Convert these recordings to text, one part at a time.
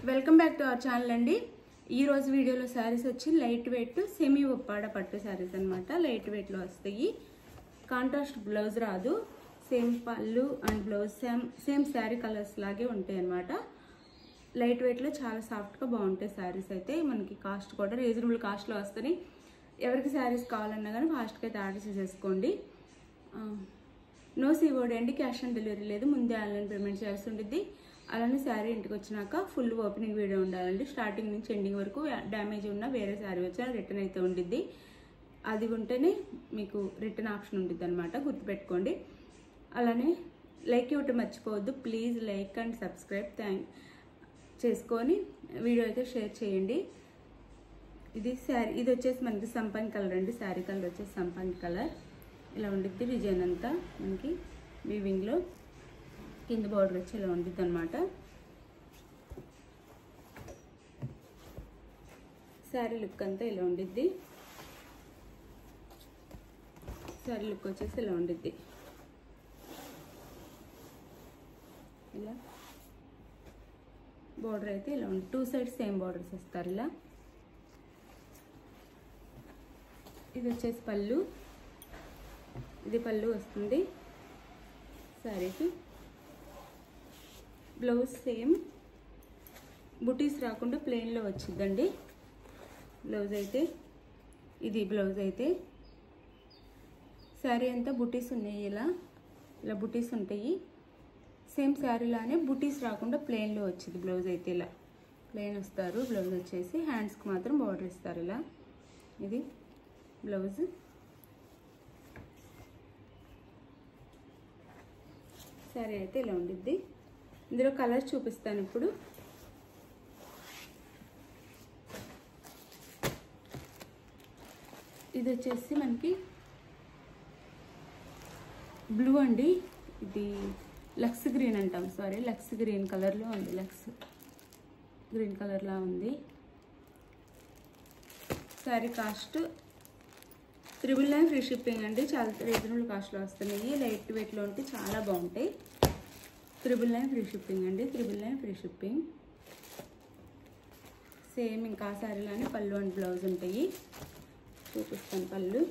Welcome back to our channel అండి. ఈ రోజు వీడియోలో సారీస్ వచ్చి లైట్ వెయిట్ సెమీ ఉప్పాడ పట్టు సారీస్ అన్నమాట. లైట్ వెయిట్ లో వస్తాయి. కాంట్రాస్ట్ బ్లౌజ్ రాదు, సేమ్ పళ్ళు and blouse same sari colours లాగే ఉంటాయి అన్నమాట. లైట్ వెయిట్ లో చాలా సాఫ్ట్ గా బాగుంటాయి సారీస్. అయితే మనకి కాస్ట్ కూడా రీజనబుల్ కాస్ట్ లో వస్తాయి. ఎవరికి సారీస్ కావాలన్నా కానీ ఫాస్ట్ గా అయితే ఆర్డర్ చేసేసుకోండి. నో సివోడి అండి, క్యాష్ ఆన్ డెలివరీ లేదు, ముందే ఆన్లైన్ పేమెంట్ చేయాల్సి ఉంటుంది. అలానే శారీ ఇంటికి వచ్చినాక ఫుల్ ఓపెనింగ్ వీడియో ఉండాలండి. స్టార్టింగ్ నుంచి ఎండింగ్ వరకు డ్యామేజ్ ఉన్న వేరే శారీ వచ్చినా రిటర్న్ అయితే ఉండిద్ది. అది ఉంటేనే మీకు రిటర్న్ ఆప్షన్ ఉంటుంది అనమాట, గుర్తుపెట్టుకోండి. అలానే లైక్ ఇవ్వటం మర్చిపోవద్దు. ప్లీజ్ లైక్ అండ్ సబ్స్క్రైబ్ చేసుకొని వీడియో అయితే షేర్ చేయండి. ఇది శారీ, ఇది వచ్చేసి మనకి సంపంగి కలర్ అండి. శారీ కలర్ వచ్చేసి సంపంగి కలర్. ఇలా ఉండిద్ది డిజైన్ అంతా మనకి వీవింగ్లో. కింద బార్డర్ వచ్చి ఇలా ఉండిద్ది అనమాట. శారీ లుక్ అంతా ఇలా ఉండిద్ది. శారీ లుక్ వచ్చేసి ఇలా ఉండిద్ది. ఇలా బార్డర్ అయితే ఇలా ఉంది. టూ సైడ్స్ సేమ్ బార్డర్స్ ఇస్తారు ఇలా. ఇది వచ్చేసి పళ్ళు. ఇది పళ్ళు వస్తుంది శారీకి. బ్లౌజ్ సేమ్ బుటీస్ రాకుండా ప్లెయిన్లో వచ్చిందండి బ్లౌజ్ అయితే. ఇది బ్లౌజ్ అయితే శారీ అంతా బుటీస్ ఉన్నాయి. ఇలా బుటీస్ ఉంటాయి. సేమ్ శారీలానే బుటీస్ రాకుండా ప్లెయిన్లో వచ్చింది బ్లౌజ్ అయితే. ఇలా ప్లెయిన్ వస్తారు. బ్లౌజ్ వచ్చేసి హ్యాండ్స్కి మాత్రం బార్డర్ ఇస్తారు ఇలా. ఇది బ్లౌజ్. శారీ అయితే ఇలా ఉండిద్ది. ఇందులో కలర్స్ చూపిస్తాను ఇప్పుడు. ఇది వచ్చేసి మనకి బ్లూ అండి. ఇది లక్స్ గ్రీన్ అంటాం, సారీ లక్స్ గ్రీన్ కలర్లో ఉంది. లక్స్ గ్రీన్ కలర్లా ఉంది. శారీ కాస్ట్ 999 ఫ్రీ షిప్పింగ్ అండి. చాలా రీజనబుల్ కాస్ట్లో వస్తున్నాయి. లైట్ వెయిట్లో ఉంటే చాలా బాగుంటాయి. 999 ఫ్రీ షిప్పింగ్ అండి. 999 ఫ్రీ షిప్పింగ్. సేమ్ ఇంకా శారీలోనే పళ్ళు అండ్ బ్లౌజ్ ఉంటాయి. చూపిస్తాను పళ్ళు.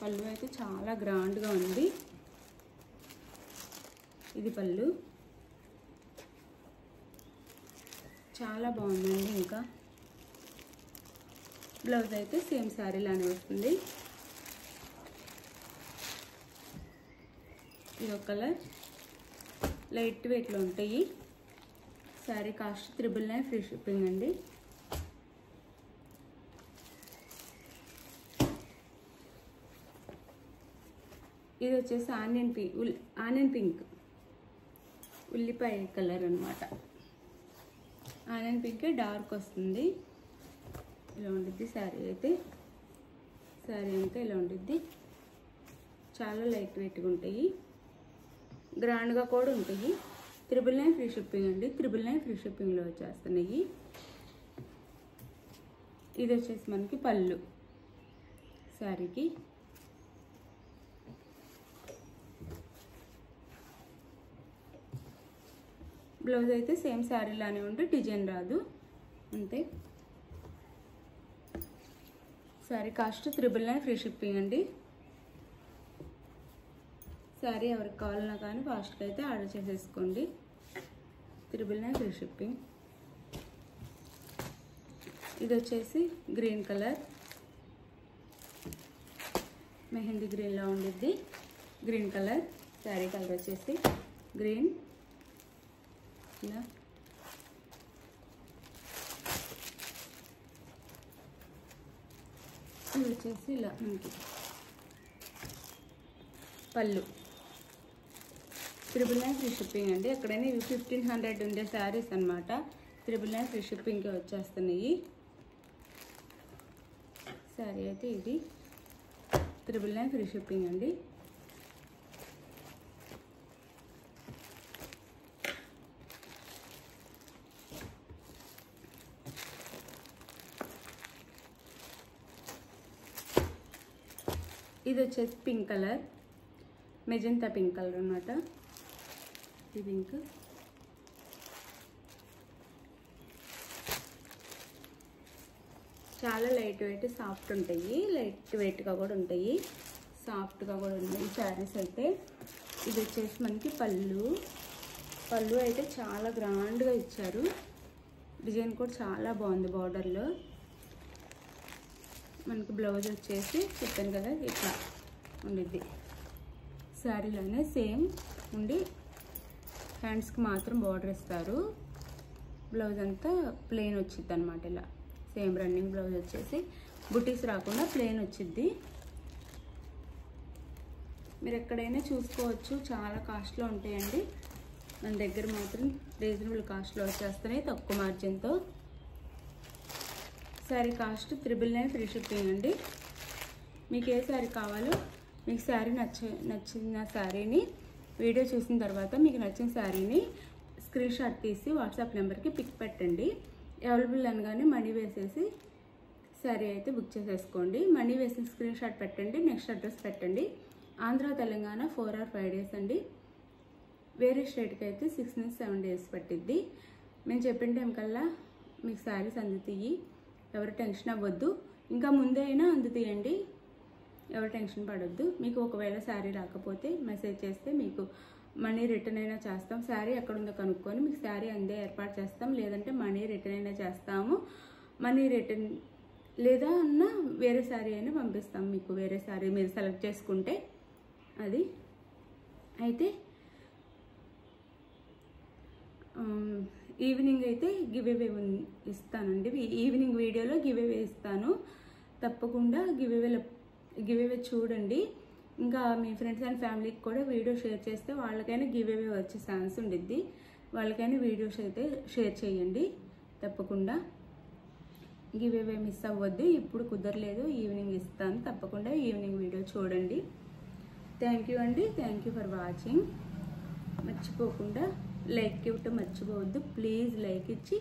పళ్ళు అయితే చాలా గ్రాండ్గా ఉంది. ఇది పళ్ళు చాలా బాగుందండి. ఇంకా బ్లౌజ్ అయితే సేమ్ శారీలానే వస్తుంది. ఇది ఒక కలర్. లైట్ వెయిట్లో ఉంటాయి. శారీ కాస్ట్ 999 ఫ్రీ షిప్పింగ్ అండి. ఇది వచ్చేసి ఆనియన్ పింక్ ఉల్లిపాయ కలర్ అనమాట. ఆనియన్ పింక్ డార్క్ వస్తుంది. ఇలా ఉండిద్ది శారీ అయితే. శారీ అంతా ఇలా ఉండిద్ది. చాలా లైట్ వెయిట్గా ఉంటాయి, గ్రాండ్గా కూడా ఉంటాయి. 999 ఫ్రీ షిప్పింగ్ అండి. 999 ఫ్రీ షిప్పింగ్లో వచ్చేస్తున్నాయి. ఇది వచ్చేసి మనకి పళ్ళు శారీకి. బ్లౌజ్ అయితే సేమ్ శారీలానే ఉంటే డిజైన్ రాదు అంతే. శారీ కాస్ట్ 999 ఫ్రీ షిప్పింగ్ అండి. శారీ ఎవరికి కావాలన్నా కానీ ఫాస్ట్గా అయితే ఆర్డర్ చేసేసుకోండి. 999 ఫ్రీ షిప్పింగ్. ఇది వచ్చేసి గ్రీన్ కలర్, మెహందీ గ్రీన్లో ఉండిద్ది. గ్రీన్ కలర్ శారీ కలర్ వచ్చేసి గ్రీన్. ఇలా ఇది వచ్చేసి ఇలా మనకి పళ్ళు. 999 ఫ్రీ షిప్పింగ్ అండి. ఎక్కడైనా ఇవి 1500 ఉండే శారీస్ అనమాట. 999 ఫ్రీ షిప్పింగ్కి వచ్చేస్తున్నాయి. శారీ అయితే ఇది 999 ఫ్రీ షిప్పింగ్ అండి. ఇది వచ్చేసి pink colour, magenta pink colour అనమాట. ఈ పింక్ చాలా లైట్ వెయిట్ సాఫ్ట్ ఉంటాయి, లైట్ వెయిట్గా కూడా ఉంటాయి, సాఫ్ట్గా కూడా ఉన్నాయి శారీస్ అయితే. ఇది వచ్చేసి మనకి పళ్ళు అయితే చాలా గ్రాండ్గా ఇచ్చారు. డిజైన్ కూడా చాలా బాగుంది. బార్డర్లో మనకి బ్లౌజ్ వచ్చేసి చెప్పాను కదా ఇట్లా ఉండిద్ది. శారీలోనే సేమ్ ఉండి హ్యాండ్స్కి మాత్రం బార్డర్ ఇస్తారు. బ్లౌజ్ అంతా ప్లెయిన్ వచ్చిద్ది అనమాట. ఇలా సేమ్ రన్నింగ్ బ్లౌజ్ వచ్చేసి బుటీస్ రాకుండా ప్లెయిన్ వచ్చిద్ది. మీరు ఎక్కడైనా చూసుకోవచ్చు, చాలా కాస్ట్లో ఉంటాయండి. మన దగ్గర మాత్రం రీజనబుల్ కాస్ట్లో వచ్చేస్తున్నాయి, తక్కువ మార్జిన్తో. శారీ కాస్ట్ 999 ఫ్రీ షిప్పింగ్ అండి. మీకు ఏ శారీ కావాలో, మీకు శారీ నచ్చిన శారీని వీడియో చూసిన తర్వాత మీకు నచ్చిన శారీని స్క్రీన్ షాట్ తీసి వాట్సాప్ నెంబర్కి పిక్ పెట్టండి. అవైలబుల్ అనగానే మనీ వేసేసి శారీ అయితే బుక్ చేసేసుకోండి. మనీ వేసిన స్క్రీన్ షాట్ పెట్టండి, నెక్స్ట్ అడ్రస్ పెట్టండి. ఆంధ్ర తెలంగాణ 4 or 5 days అండి. వేరే స్టేట్కి అయితే 6 నుంచి 7 days పట్టిద్ది. మేము చెప్పిన టైం కల్లా మీకు శారీస్ అందుతాయి, ఎవరు టెన్షన్ అవ్వద్దు. ఇంకా ముందే అయినా అందుతాయండి, ఎవరు టెన్షన్ పడొద్దు. మీకు ఒకవేళ శారీ రాకపోతే మెసేజ్ చేస్తే మీకు మనీ రిటర్న్ అయినా చేస్తాం. శారీ ఎక్కడుందో కనుక్కొని మీకు శారీ అందే ఏర్పాటు చేస్తాం, లేదంటే మనీ రిటర్న్ అయినా చేస్తాము. మనీ రిటర్న్ లేదా అన్న వేరే శారీ అయినా పంపిస్తాం మీకు. వేరే శారీ మీరు సెలెక్ట్ చేసుకుంటే అది. అయితే ఈవినింగ్ అయితే గివ్అవే ఇస్తానండి. ఈవినింగ్ వీడియోలో గివ్అవే ఇస్తాను. తప్పకుండా గివ్అవే చూడండి. ఇంకా మీ ఫ్రెండ్స్ అండ్ ఫ్యామిలీకి కూడా వీడియో షేర్ చేస్తే వాళ్ళకైనా గివ్అవే వచ్చే ఛాన్స్ ఉండిద్ది. వాళ్ళకైనా వీడియోస్ అయితే షేర్ చేయండి. తప్పకుండా గివ్అవే మిస్ అవ్వద్దు. ఇప్పుడు కుదరలేదు, ఈవినింగ్ ఇస్తాను. తప్పకుండా ఈవినింగ్ వీడియో చూడండి. థ్యాంక్ యూ అండి. Thank you for watching. మర్చిపోకుండా లైక్ ఇవ్వటం మర్చిపోవద్దు. ప్లీజ్ లైక్ ఇచ్చి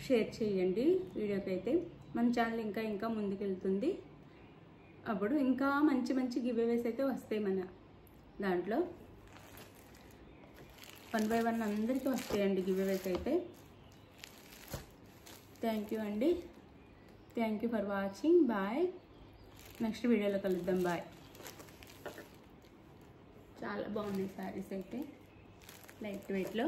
షేర్ చేయండి వీడియోకి. అయితే మన ఛానల్ ఇంకా ముందుకెళ్తుంది. అప్పుడు ఇంకా మంచి గివ్అవేస్ అయితే వస్తాయి మన దాంట్లో. 1 by 1 అందరికీ వస్తాయండి గివ్అవేస్ అయితే. థ్యాంక్ యూ అండి. Thank you for watching. Bye. Next వీడియోలో కలుద్దాం. బాయ్. చాలా బాగున్నాయి శారీస్ అయితే లైట్ వెయిట్లో.